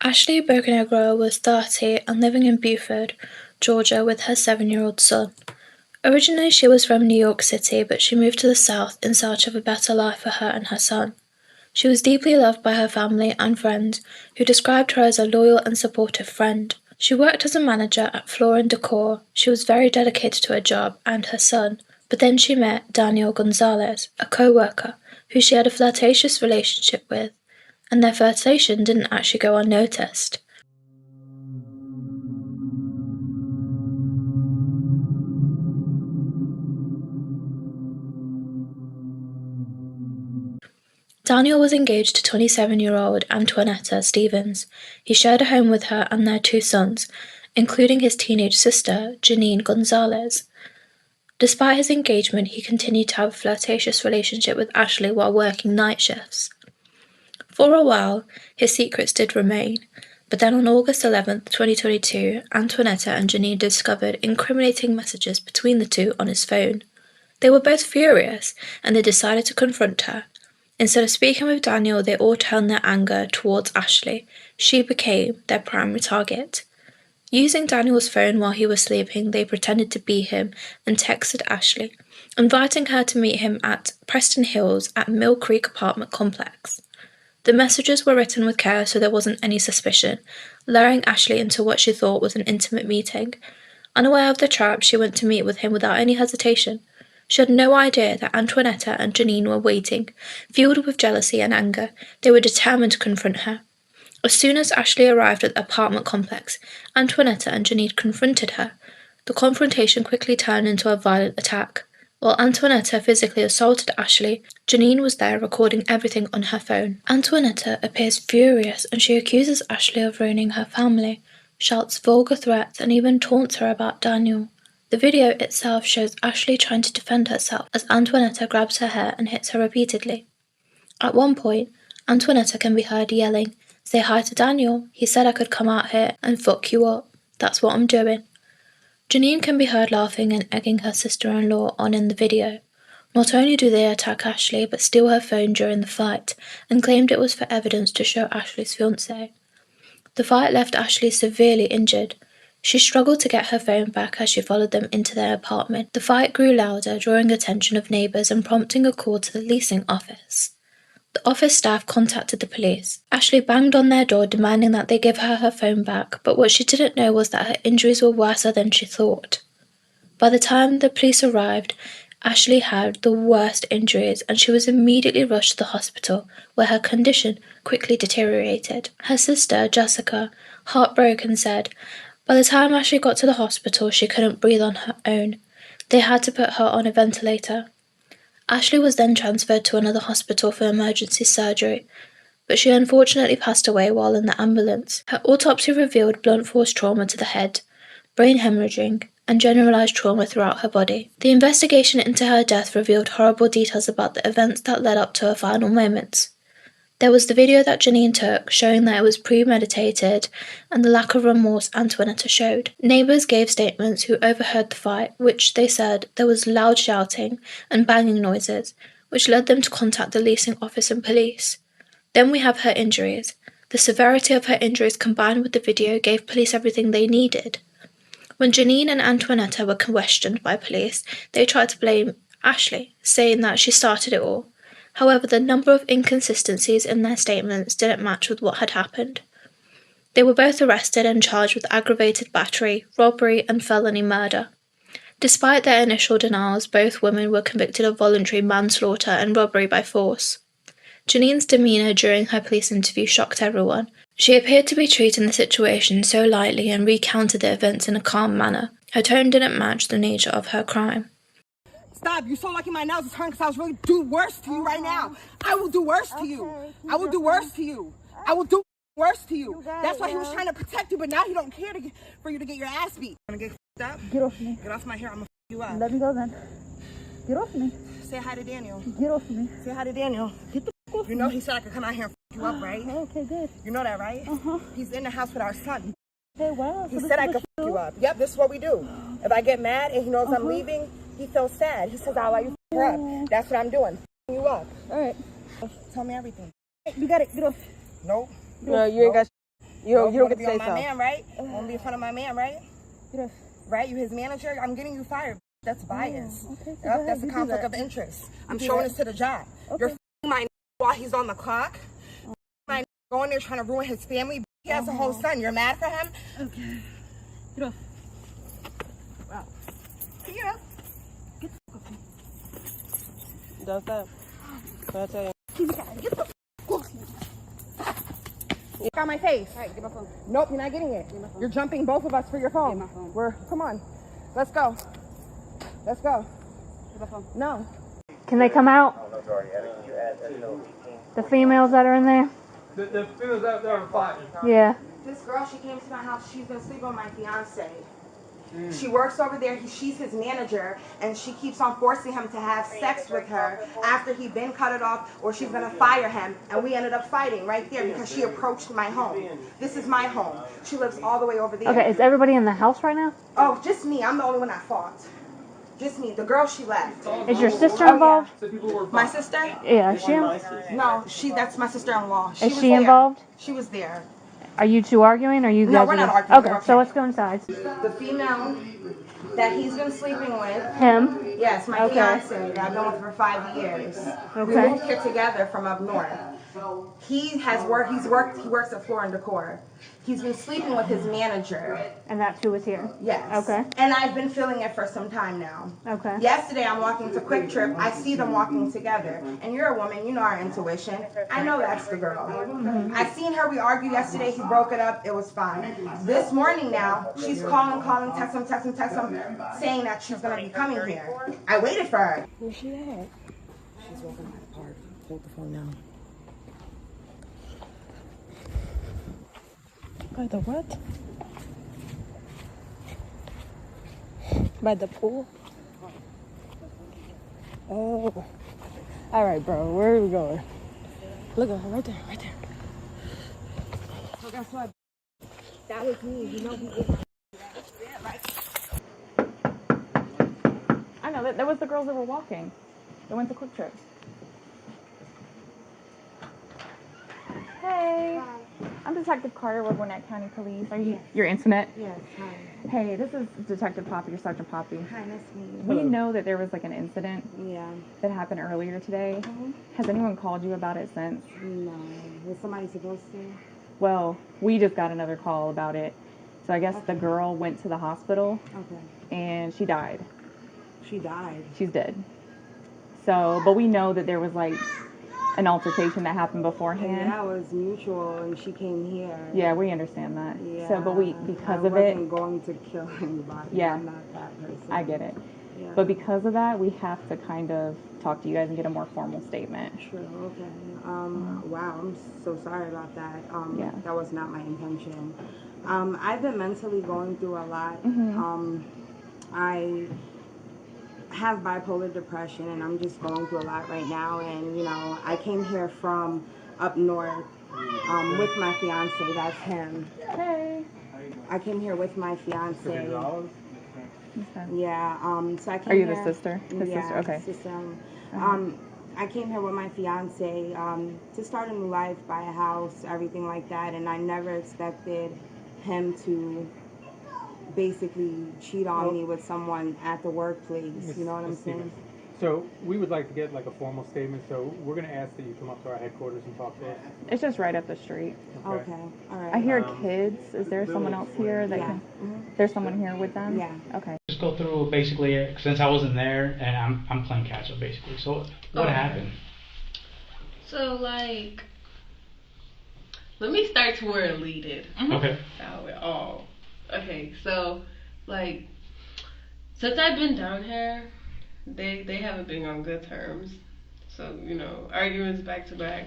Ashley Bocanegra was 30 and living in Beaufort, Georgia with her 7-year-old son. Originally she was from New York City, but she moved to the South in search of a better life for her and her son. She was deeply loved by her family and friends, who described her as a loyal and supportive friend. She worked as a manager at Floor & Decor. She was very dedicated to her job and her son, but then she met Daniel Gonzalez, a co-worker, who she had a flirtatious relationship with, and their flirtation didn't actually go unnoticed. Daniel was engaged to 27-year-old Antoinetta Stevens. He shared a home with her and their 2 sons, including his teenage sister, Janine Gonzalez. Despite his engagement, he continued to have a flirtatious relationship with Ashley while working night shifts. For a while, his secrets did remain, but then on August 11, 2022, Antoinetta and Janine discovered incriminating messages between the two on his phone. They were both furious, and they decided to confront her. Instead of speaking with Daniel, they all turned their anger towards Ashley. She became their primary target. Using Daniel's phone while he was sleeping, they pretended to be him and texted Ashley, inviting her to meet him at Preston Hills at Mill Creek apartment complex. The messages were written with care so there wasn't any suspicion, luring Ashley into what she thought was an intimate meeting. Unaware of the trap, she went to meet with him without any hesitation. She had no idea that Antoinetta and Janine were waiting. Fueled with jealousy and anger, they were determined to confront her. As soon as Ashley arrived at the apartment complex, Antoinetta and Janine confronted her. The confrontation quickly turned into a violent attack. While Antoinetta physically assaulted Ashley, Janine was there recording everything on her phone. Antoinetta appears furious and she accuses Ashley of ruining her family, shouts vulgar threats and even taunts her about Daniel. The video itself shows Ashley trying to defend herself as Antoinetta grabs her hair and hits her repeatedly. At one point, Antoinetta can be heard yelling, "Say hi to Daniel, he said I could come out here and fuck you up. That's what I'm doing." Janine can be heard laughing and egging her sister-in-law on in the video. Not only do they attack Ashley, but steal her phone during the fight, and claimed it was for evidence to show Ashley's fiancé. The fight left Ashley severely injured. She struggled to get her phone back as she followed them into their apartment. The fight grew louder, drawing attention of neighbours and prompting a call to the leasing office. The office staff contacted the police. Ashley banged on their door demanding that they give her her phone back, but what she didn't know was that her injuries were worse than she thought. By the time the police arrived, Ashley had the worst injuries and she was immediately rushed to the hospital, where her condition quickly deteriorated. Her sister, Jessica, heartbroken, said, "By the time Ashley got to the hospital, she couldn't breathe on her own. They had to put her on a ventilator." Ashley was then transferred to another hospital for emergency surgery, but she unfortunately passed away while in the ambulance. Her autopsy revealed blunt force trauma to the head, brain hemorrhaging, and generalized trauma throughout her body. The investigation into her death revealed horrible details about the events that led up to her final moments. There was the video that Janine took, showing that it was premeditated, and the lack of remorse Antoinetta showed. Neighbours gave statements who overheard the fight, which they said there was loud shouting and banging noises, which led them to contact the leasing office and police. Then we have her injuries. The severity of her injuries combined with the video gave police everything they needed. When Janine and Antoinetta were questioned by police, they tried to blame Ashley, saying that she started it all. However, the number of inconsistencies in their statements didn't match with what had happened. They were both arrested and charged with aggravated battery, robbery, and felony murder. Despite their initial denials, both women were convicted of voluntary manslaughter and robbery by force. Janine's demeanour during her police interview shocked everyone. She appeared to be treating the situation so lightly and recounted the events in a calm manner. Her tone didn't match the nature of her crime. Stop, you're so lucky my nails is hurting because I was really do worse to you right now. I will do worse to you. I will do worse to you. I will do worse to you. That's why he was trying to protect you, but now he don't care for you to get your ass beat. I'm gonna get up. Get off me. Get off my hair, I'm gonna you up. Let me go then. Get off me. Say hi to Daniel. Get off me. Say hi to Daniel. Get the off You know he said I could come out here and you up, right? Okay, good. You know that, right? Uh-huh. He's in the house with our son. Hey, wow. He said I could you up. Yep, this is what we do. If I get mad and he knows I'm leaving, he feels sad. He says, "I'll let you her up." That's what I'm doing. You up. All right. Tell me everything. Hey, you got it. Get off. Nope. No, you ain't got You don't get to say so. My man, right? You want to be in front of my man, right? Right? You his manager? I'm getting you fired. That's bias. Okay, so Yep, that's a conflict of interest. I'm showing this to the job. You're f***ing my while he's on the clock. My going there trying to ruin his family. He has a whole son. You're mad for him? Okay. Get off. Wow. Get up. Get the fuck off me. Does that? What I tell you? Get the fuck off me. Look on my face. All right, get my phone. Nope, you're not getting it. You're jumping both of us for your phone. Get my phone. Come on. Let's go. Let's go. Get my phone. No. Can they come out? The females that are in there? The females out there are fighting. Yeah. This girl, she came to my house. She's been sleeping with my fiance. She works over there. She's his manager, and she keeps on forcing him to have sex with her after he been cut it off, or she's gonna fire him. And we ended up fighting right there because she approached my home. This is my home. She lives all the way over there. Okay, is everybody in the house right now? Oh, just me. I'm the only one at fault. Just me. The girl, she left. Is your sister involved? My sister? Yeah, is she? No, that's my sister-in-law. Is she involved? She was there. Are you two arguing, or you guys? No, we're not arguing. Okay, so let's go inside. The female that he's been sleeping with. Him? Yes, my Okay. fiance that I've been with for 5 years. We Okay. moved here together from up north. He works at Floor and Decor. He's been sleeping with his manager. And that's who was here? Yes. Okay. And I've been feeling it for some time now. Okay. Yesterday I'm walking to Quick Trip. I see them walking together. And you're a woman, you know our intuition. I know that's the girl. I seen her, we argued yesterday, he broke it up, it was fine. This morning now, she's calling, text him, saying that she's gonna be coming here. I waited for her. Where's she at? She's walking by the park. Hold the phone now. By the what? By the pool? Oh. All right, bro. Where are we going? Look at her right there, right there. So guess what? That was me. You know who did I know, that was the girls that were walking. They went to Quick Trip. Hey. Hi. I'm Detective Carter with Gwinnett County Police. Are you? Your internet? Yes, hi. Hey, this is Detective Poppy or Sergeant Poppy. Hi, nice to meet you. We know that there was like an incident Yeah. that happened earlier today. Has anyone called you about it since? No. Was somebody supposed to? Well, we just got another call about it. So I guess the girl went to the hospital Okay. and she died. She died. She's dead. So, but we know that there was like an altercation that happened beforehand. And that was mutual, and she came here. Yeah, we understand that. Yeah, So, but because of I it, wasn't going to kill anybody. Yeah. I'm not that person. I get it. Yeah. But because of that, we have to kind of talk to you guys and get a more formal statement. True. Okay. Wow. I'm so sorry about that. Yeah. That was not my intention. I've been mentally going through a lot. I have bipolar depression, and I'm just going through a lot right now. And you know, I came here from up north with my fiance. That's him. Hey. I came here with my fiance. Okay. Yeah. So I came Are you here, the sister? His yeah, sister? Okay. Sister. I came here with my fiance to start a new life, buy a house, everything like that, and I never expected him to basically cheat on me with someone at the workplace. You know what I'm saying? So we would like to get like a formal statement. So we're going to ask that you come up to our headquarters and talk to us. It's just right up the street. Okay. All right. I hear kids. Is there someone else here that Yeah. can? There's someone here with them? Yeah. Okay. Just go through basically, since I wasn't there and I'm playing catch up basically. So what happened? So like, let me start to where it leaded. Okay. How it all. Okay, so like, since I've been down here, they haven't been on good terms. So you know, arguments back to back.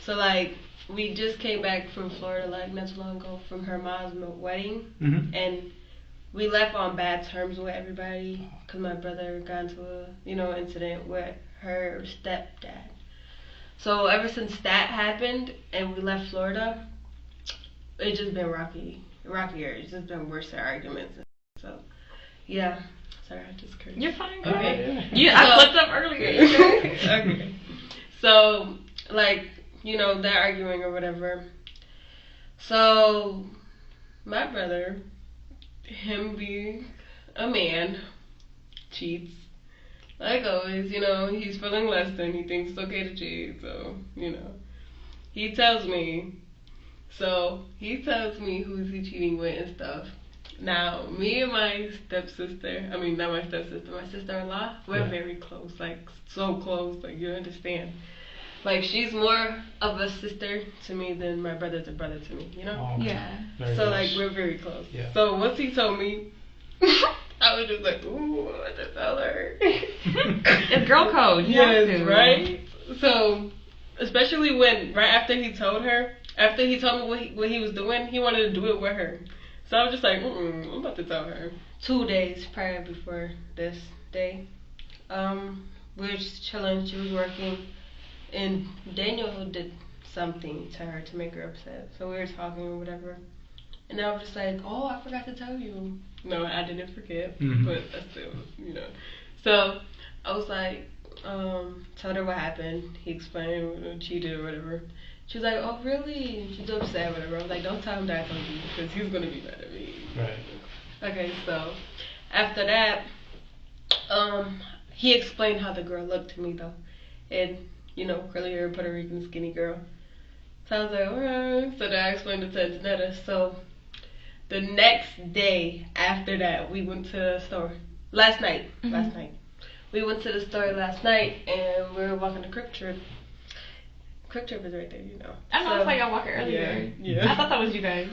So like, we just came back from Florida like not too long ago from her mom's wedding, and we left on bad terms with everybody because my brother got into a incident with her stepdad. So ever since that happened and we left Florida, it's just been rockier. It's just been worse arguments. So yeah, sorry, I just cursed. You're fine. Okay. I flipped up earlier. Okay. So like, they're arguing or whatever. So my brother, him being a man, cheats. Like always, he's feeling less than, he thinks it's okay to cheat, so, he tells me. So, he tells me who's he cheating with and stuff. Now, me and my stepsister, I mean, not my stepsister, my sister-in-law, we're very close, like, so close, like, you understand. Like, she's more of a sister to me than my brother's a brother to me, Oh, okay. Yeah. Very So, close. like, we're very close. Yeah. So, once he told me, I was just like, ooh, what the tell her? It's girl code. You have Yes, to. right? So, especially when, right after he told her, after he told me what he was doing, he wanted to do it with her. So I was just like, I'm about to tell her. 2 days prior before this day, we were just chilling, she was working, and Daniel did something to her to make her upset. So we were talking or whatever. And I was just like, oh, I forgot to tell you. No, I didn't forget, but I still, So I was like, told her what happened. He explained what cheated or whatever. She was like, oh, really? She's upset or whatever. I was like, don't tell him that I told you, because he's going to be mad at me. Right. Okay, so after that, he explained how the girl looked to me, though. And, curly hair, Puerto Rican, skinny girl. So I was like, alright. So then I explained it to Antonetta. So the next day after that, we went to the store. Last night. We went to the store last night, and we were walking to Quick Trip. Quick Trip is right there, I know, I saw y'all walking earlier. Yeah. I thought that was you guys.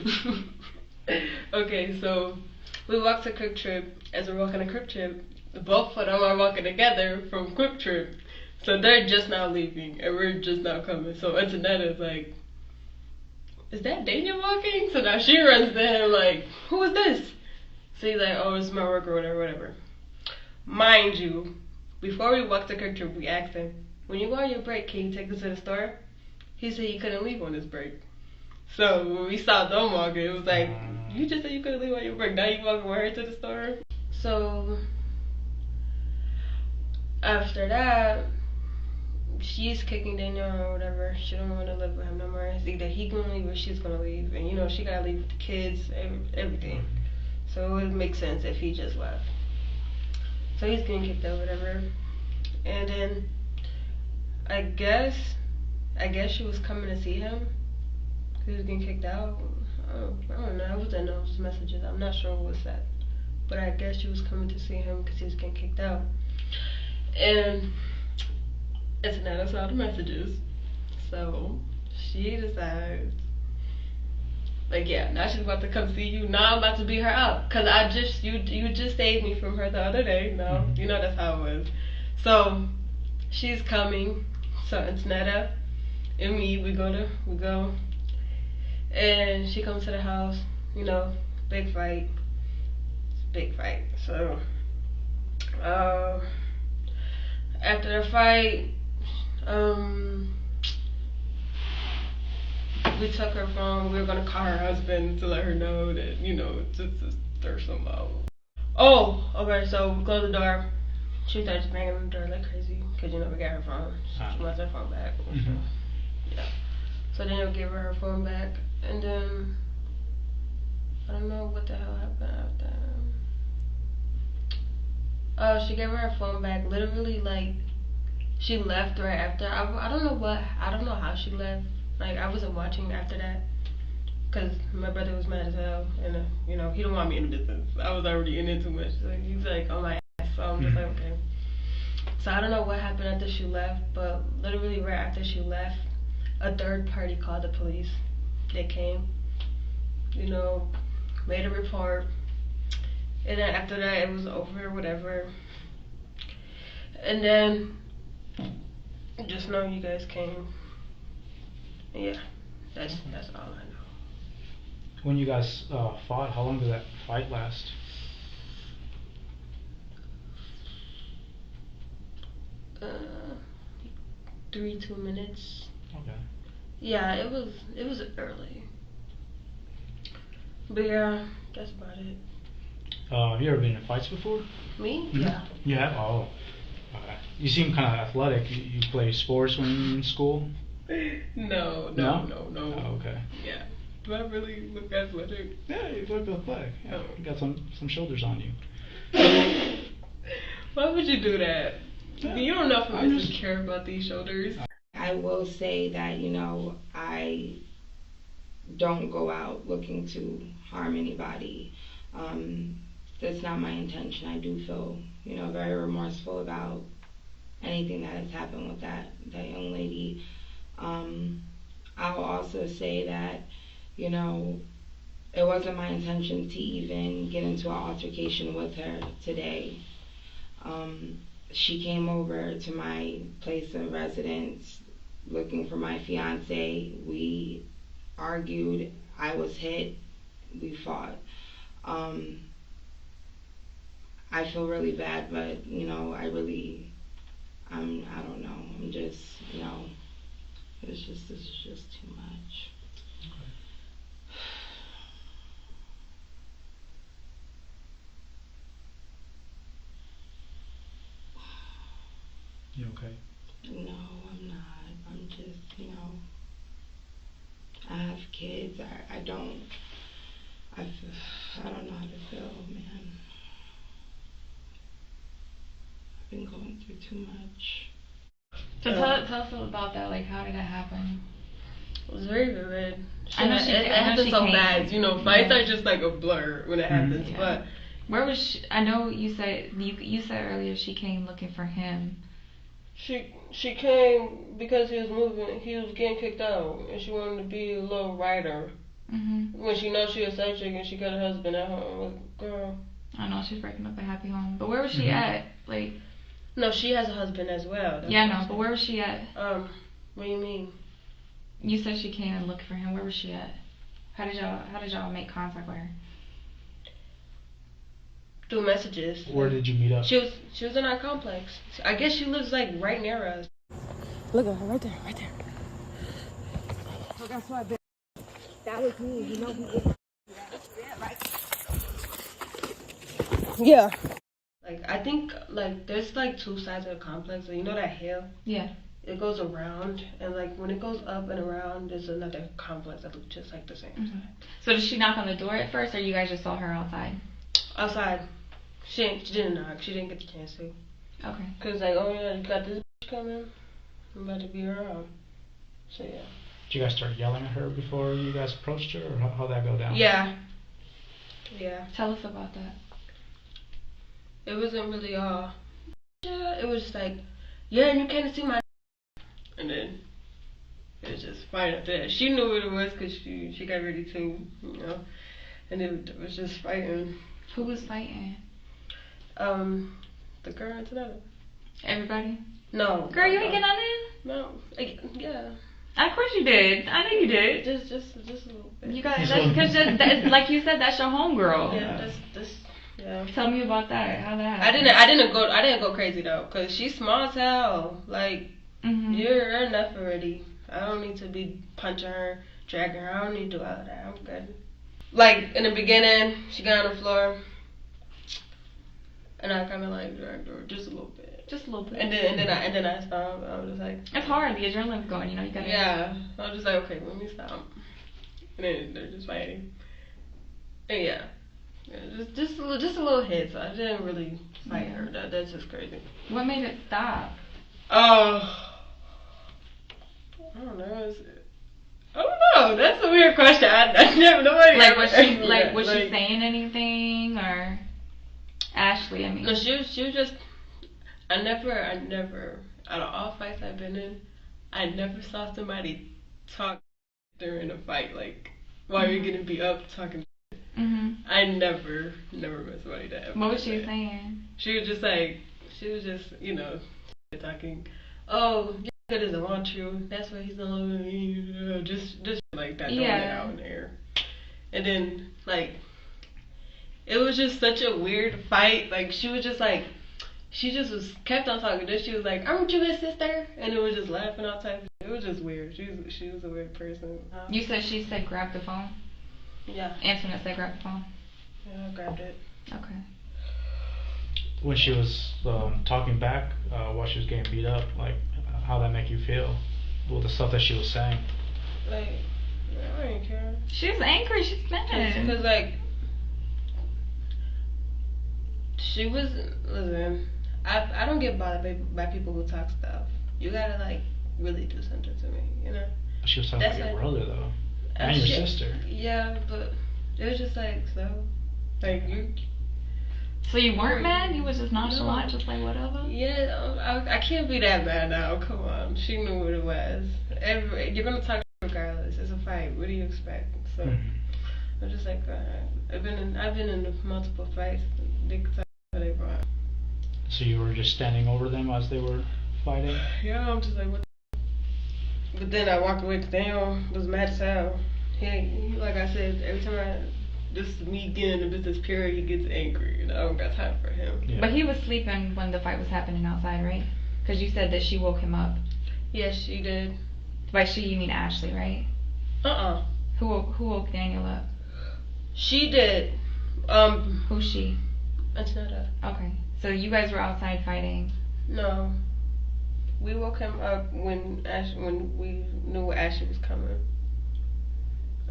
Okay, so we walked to Quick Trip. As we're walking to Quick Trip, both of them are walking together from Quick Trip. So they're just now leaving, and we're just now coming. So Antonetta's like, is that Daniel walking? So now she runs to him like, who is this? So he's like, oh, it's my work or whatever. Mind you, before we walked to Quick Trip, we asked him, when you go on your break, can you take us to the store? He said he couldn't leave on his break. So when we saw them walking, it was like, you just said you couldn't leave on your break. Now you walking with her to the store? So after that, she's kicking Daniel or whatever. She don't want to live with him no more. It's either he gonna leave or she's gonna leave. And she gotta leave with the kids, everything. So it would make sense if he just left. So he's getting kicked out, whatever. And then I guess she was coming to see him. He was getting kicked out. I don't know. I was in those messages. I'm not sure what was said. But I guess she was coming to see him because he was getting kicked out. And Antonetta saw the messages. So she decides, like, yeah, now she's about to come see you. Now I'm about to beat her up. Because you just saved me from her the other day. No, that's how it was. So she's coming. So Antonetta and me, we go. And she comes to the house, big fight. Big fight. So, after the fight, we took her phone. We were gonna call her husband to let her know that, to stir some out. Oh, okay, so we closed the door. She started banging on the door like crazy, because, we got her phone. She wants her phone back. So, yeah. So then they'll give her phone back, and then I don't know what the hell happened after. Oh, she gave her phone back. Literally, like, she left right after. I don't know how she left. Like, I wasn't watching after that, cause my brother was mad as hell, and he don't want me in the business. I was already in it too much. So he's like on my ass. So I'm just like, okay. So I don't know what happened after she left, but literally right after she left, a third party called the police. They came, made a report, and then after that it was over or whatever. And then just know you guys came. And yeah, that's all I know. When you guys fought, how long did that fight last? 2 minutes. Okay. Yeah, it was early. But yeah, that's about it. Have you ever been in fights before? Me? Mm-hmm. Yeah. You have? Oh. Okay. You seem kind of athletic. You play sports when you're in school? No. Oh, okay. Yeah. Do I really look athletic? Yeah, you look athletic. Yeah, you got some shoulders on you. Why would you do that? Yeah, You don't know if I'm I'm just- care about these shoulders. I will say that, I don't go out looking to harm anybody. That's not my intention. I do feel, very remorseful about anything that has happened with that young lady. I'll also say that, it wasn't my intention to even get into an altercation with her today. She came over to my place of residence looking for my fiance. We argued. I was hit. We fought. I feel really bad, but I don't know. I'm just, this is just too much. You okay? No, I'm not. I'm just, I have kids. I don't know how to feel, man. I've been going through too much. So tell us about that. Like, how did that happen? It was very vivid. I know it happened so fast. Fights are just like a blur when it happens. Yeah. But where was she? I know you said earlier she came looking for him. She came because he was moving. He was getting kicked out, and she wanted to be a little writer. When she knows she a side chick and she got a husband at home, like, girl. I know she's breaking up a happy home, but where was she at? Like, no, she has a husband as well. Yeah, no, but where was she at? What do you mean? You said she came and looked for him. Where was she at? How did y'all make contact with her? Through messages. Where did you meet up? She was in our complex. I guess she lives like right near us. Look at her right there, right there. So that's why that was me, he did. Yeah, right. Yeah. Like, I think, like, there's like two sides of the complex. So, you know that hill? Yeah. It goes around, and like when it goes up and around, there's another complex that looks just like the same side. So did she knock on the door at first, or you guys just saw her outside? Outside. She didn't knock. She didn't get the chance to. Okay. Cause like, oh yeah, you got this bitch coming. I'm about to be around. So yeah. Did you guys start yelling at her before you guys approached her, or how'd that go down? Yeah. Yeah. Tell us about that. It wasn't really all. Yeah, it was just like, yeah, and you can't see my. And then it was just fine after that. She knew what it was because she got ready too, And it was just fighting. Who was fighting? The girl and Tanetta. Everybody? No. Girl, you ain't get on in? No. Yeah. Of course you did. I know you did. Just a little bit. You guys, that's like you said, that's your homegirl. Yeah. Yeah. Tell me about that. How that happened. I didn't go crazy though, cause she's small as hell. Like. You're enough already. I don't need to be punching her, dragging her. I don't need to do all of that. I'm good. Like in the beginning, she got on the floor, and I kind of like dragged her just a little bit. Just a little bit. And then I stopped. I was just like. It's hard. The adrenaline's going. You gotta. Yeah. I was just like, okay, let me stop. And then they're just fighting. And yeah, just a little hit. So I didn't really fight her. That's just crazy. What made it stop? I don't know. I don't know. That's a weird question. I never nobody. Like was she saying anything or Ashley? I mean, no, she was just. I never. Out of all fights I've been in, I never saw somebody talk during a fight. Like while you're gonna be up talking. I never met somebody that. What was she saying? She was just talking. Oh. That doesn't want you. That's why he's not loving me. Just like that, throwing it out in the air. And then it was just such a weird fight. Like she was just kept on talking. Then she was like, "Aren't you his sister?" And it was just laughing all types. It was just weird. She was a weird person. You said she said grab the phone. Yeah. Antoinette said grab the phone. Yeah, I grabbed it. Okay. When she was talking back while she was getting beat up, like, how'd that make you feel? Well, the stuff that she was saying. Like, I don't care. She's angry. She's mad. Because, like, she was, listen, I don't get bothered by people who talk stuff. You gotta, like, really do something to me, you know? She was talking about your brother, though. And your sister. Yeah, but it was just like, so. Like, you. So you weren't mad? You was just nonchalant, just like whatever? Yeah, I can't be that mad now. Come on. She knew what it was. You're gonna talk regardless. It's a fight. What do you expect? So, I'm just like, I've been in multiple fights. They brought. So you were just standing over them as they were fighting? Yeah, I'm just like, what? But then I walked away because Daniel was mad as hell. He, like I said, every time this is me getting into business period, he gets angry, and I don't got time for him. Yeah. But he was sleeping when the fight was happening outside, right? Because you said that she woke him up. Yes, she did. By she, you mean Ashley, right? Who woke Daniel up? She did. Who's she? Antonetta. Okay. So you guys were outside fighting. No. We woke him up when we knew Ashley was coming.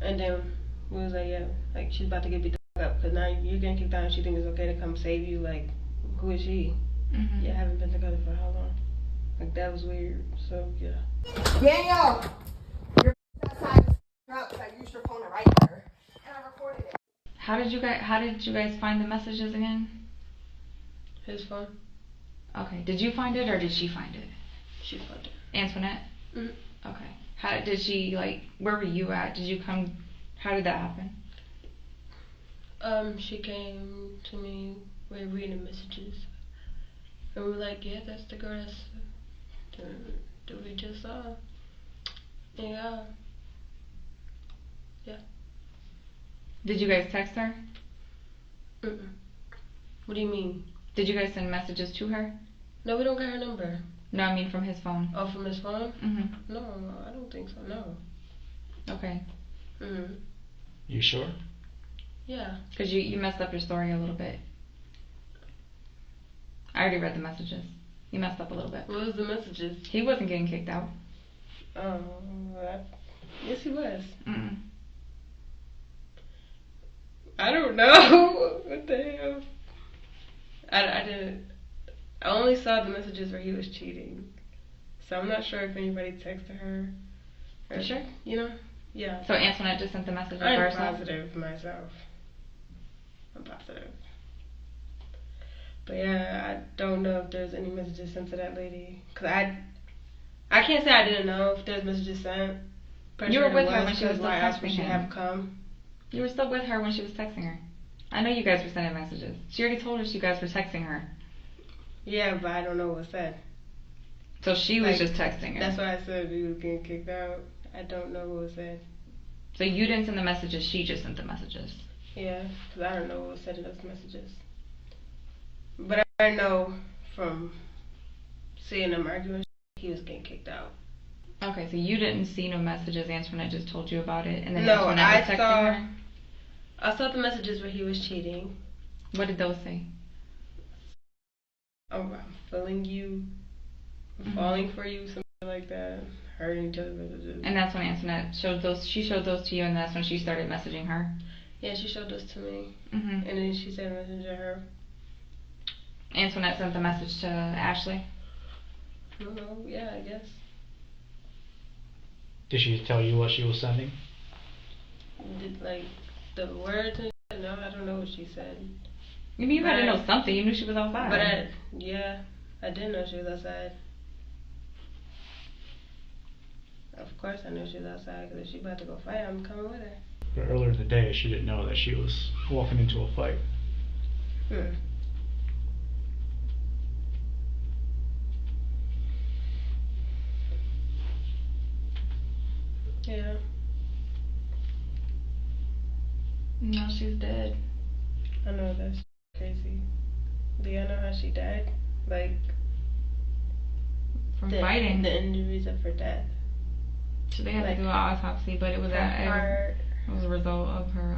And then we was like, yeah, like she's about to get beat up because now you're getting kicked out and she thinks it's okay to come save you. Like, who is she? Mm-hmm. Yeah, I haven't been together for how long? Like, that was weird. So, yeah. Daniel! Your outside was up because I used your phone to write her. And I recorded it. How did you guys find the messages again? His phone. Okay. Did you find it or did she find it? She found it. Antoinette? Mm-hmm. Okay. How did she, like, where were you at? Did you come, how did that happen? She came to me, we were reading messages. And we were like, yeah, that's the girl that we just saw. Yeah. Yeah. Did you guys text her? Mm-mm. What do you mean? Did you guys send messages to her? No, we don't got her number. No, I mean from his phone. Oh, from his phone? Mm-hmm. No, I don't think so, no. Okay. Mm-hmm. You sure? Yeah. Because you messed up your story a little bit. I already read the messages. You messed up a little bit. What was the messages? He wasn't getting kicked out. Oh, yes he was. Mm-mm. I don't know. What the hell? I didn't. I only saw the messages where he was cheating. So I'm not sure if anybody texted her. You sure? You know? Yeah. So Antoinette just sent the messages I'm herself? positive myself. I'm positive. But yeah, I don't know if there's any messages sent to that lady. Because I can't say I didn't know if there's messages sent. Pretty You sure were with there her when she was still why else would texting she him. have come? You were still with her when she was texting her. I know you guys were sending messages. She already told us you guys were texting her. Yeah, but I don't know what was said. So she was just texting her. That's why I said you was getting kicked out. I don't know what was said. So you didn't send the messages, she just sent the messages. Yeah, because I don't know what was said in those messages. But I know from seeing them arguing, he was getting kicked out. Okay, so you didn't see no messages. Antoinette just told you about it, and then No, Antoinette was texting her? I saw the messages where he was cheating. What did those say? Oh, I'm feeling you, I'm falling for you, something like that. Hurting each other's messages. And that's when Antoinette showed those. She showed those to you, and that's when she started messaging her. Yeah, she showed those to me. Mm-hmm. And then she sent a message to her. Antoinette sent the message to Ashley. I don't know. Yeah, I guess. Did she tell you what she was sending? Did like the words and shit? No, I don't know what she said. You mean you had to know something? You knew she was outside. But I didn't know she was outside. Of course I knew she was outside, because if she about to go fight, I'm coming with her. But earlier in the day, she didn't know that she was walking into a fight. Yeah. No, she's dead. I know, that's crazy. Do y'all know how she died? Like, From fighting. The injuries of her death. So they had to do an autopsy, but it was it was a result of her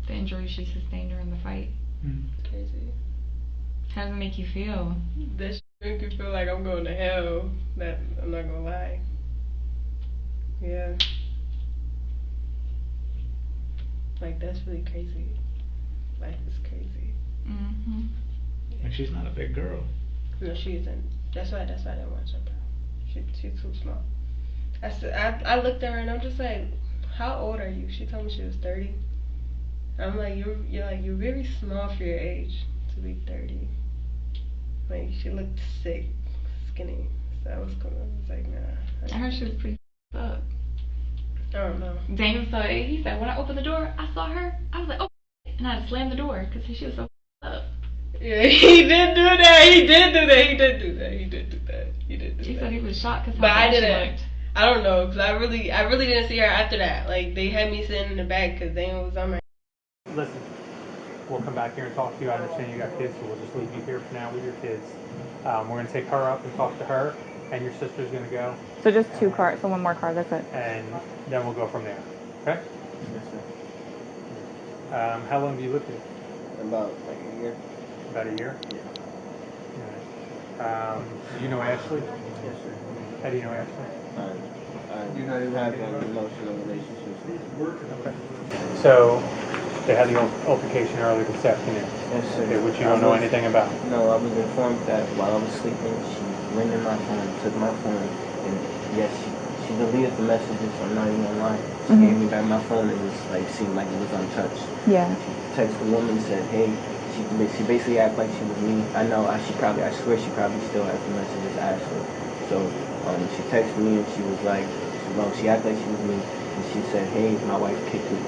the injury she sustained during the fight. Crazy. How does it make you feel? This make me feel like I'm going to hell. That I'm not gonna lie. Yeah. Like, that's really crazy. Life is crazy. Mm-hmm. And she's not a big girl. No, she isn't. That's why I didn't watch her. She's too small. I looked at her and I'm just like, how old are you? She told me she was 30. I'm like, you're very small for your age to be 30. Like, she looked sick, skinny. So I was cool. I was like, nah. I heard she was pretty up. I don't know. Daniel saw it. He said, when I opened the door, I saw her. I was like, oh, and I slammed the door because she was so up. Yeah, he did do that. He did do that. She said he was shocked because But how I bad she didn't. looked. I don't know, because I really didn't see her after that. Like, they had me sitting in the back because Daniel was on my. Listen, we'll come back here and talk to you. I understand you got kids, so we'll just leave you here for now with your kids. We're going to take her up and talk to her, and your sister's going to go. So just 2 cars, so 1 more car, that's it. And then we'll go from there. Okay? Yes, sir. How long do you live here? About like a year. About a year? Yeah. Do you know Ashley? Yes, sir. How do you know Ashley? I have an emotional relationship with her. Okay. So, they had the altercation earlier this afternoon. Yes, sir. Okay, which you don't know anything about. No, I was informed that while I was sleeping, she went in my phone, took my phone, and yes, she deleted the messages. I'm not even gonna lie. She gave me back my phone, and it was like seemed like it was untouched. Yeah. She texted the woman and said, "Hey." She basically acted like she was me. I know. I swear she probably still has the messages Ashley. So she texted me and she was like, she acted like she was me, and she said, "Hey, my wife kicked me."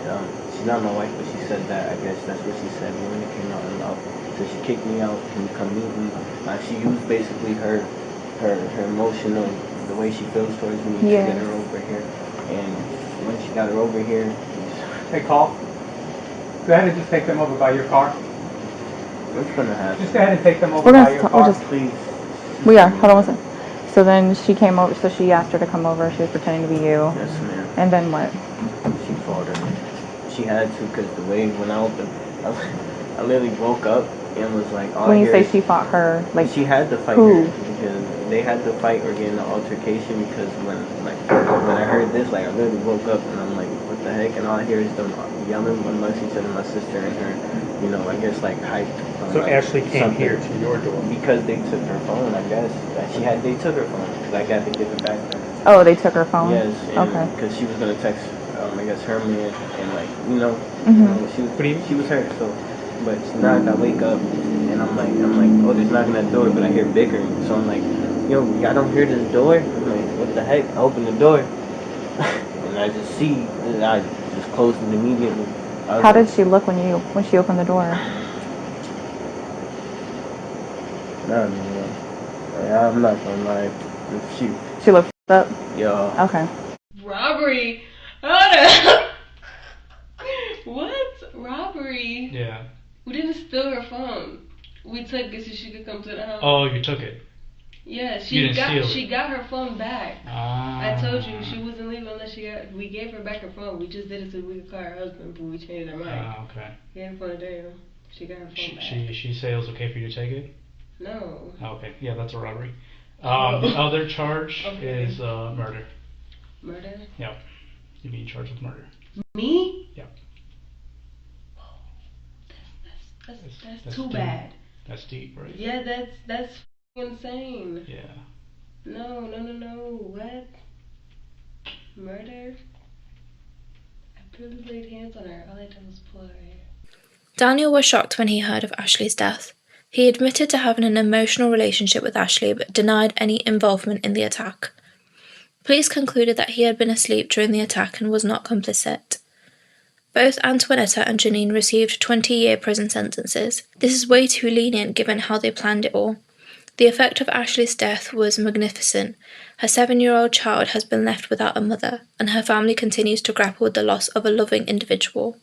She's not my wife, but she said that. I guess that's what she said when it came out in love. So she kicked me out. Can you come meet me? She used basically her emotional, the way she feels towards me to get her over here. And when she got her over here, Hey, call. Go ahead and just take them over by your car. what's gonna happen? Just go ahead and take them over by your car. Please. We are, hold on one second. So then she came over, so she asked her to come over, she was pretending to be you. Yes, ma'am. And then what? She fought her. She had to, because the way when I opened, I literally woke up and was like, When you say she fought her, like she had to fight who? her because they had to fight or get in an altercation because when I heard this, like I literally woke up and I'm like, what the heck? And all I hear is them yelling amongst each other, my sister and her, I guess like hyped. So like, Ashley came something. here to your door. Because they took her phone, I guess. They took her phone because I got to give it back to her. Oh, they took her phone? Yes. Okay. Because she was gonna text, I guess her man and like she was hurt. So, but now I wake up and I'm like, oh, there's knocking at the door, but I hear bickering. So I'm like, I don't hear this door. I'm like, what the heck? I open the door and I just see, I just closed it immediately. How did she look when she opened the door? No, I'm not gonna lie. She looked up? Yeah. Okay. Robbery? Hold up. What? Robbery? Yeah. We didn't steal her phone. We took it so she could come to the house. Oh, you took it? Yeah, You didn't steal it. she got her phone back. Ah. I told you she wasn't leaving unless we gave her back her phone. We just did it so we could call her husband, but we changed our mind. Ah, okay. We had her phone today. She got her phone back. She said it was okay for you to take it? No. Oh, okay. Yeah, that's a robbery. The other charge is murder. Murder? Yep. You're being charged with murder. Me? Yep. That's too deep. bad. That's deep, right? Yeah, that's insane. Yeah. No. What? Murder? I barely laid hands on her. All I did was pull her hair. Daniel was shocked when he heard of Ashley's death. He admitted to having an emotional relationship with Ashley but denied any involvement in the attack. Police concluded that he had been asleep during the attack and was not complicit. Both Antoinetta and Janine received 20-year prison sentences. This is way too lenient given how they planned it all. The effect of Ashley's death was magnificent. Her 7-year-old child has been left without a mother, and her family continues to grapple with the loss of a loving individual.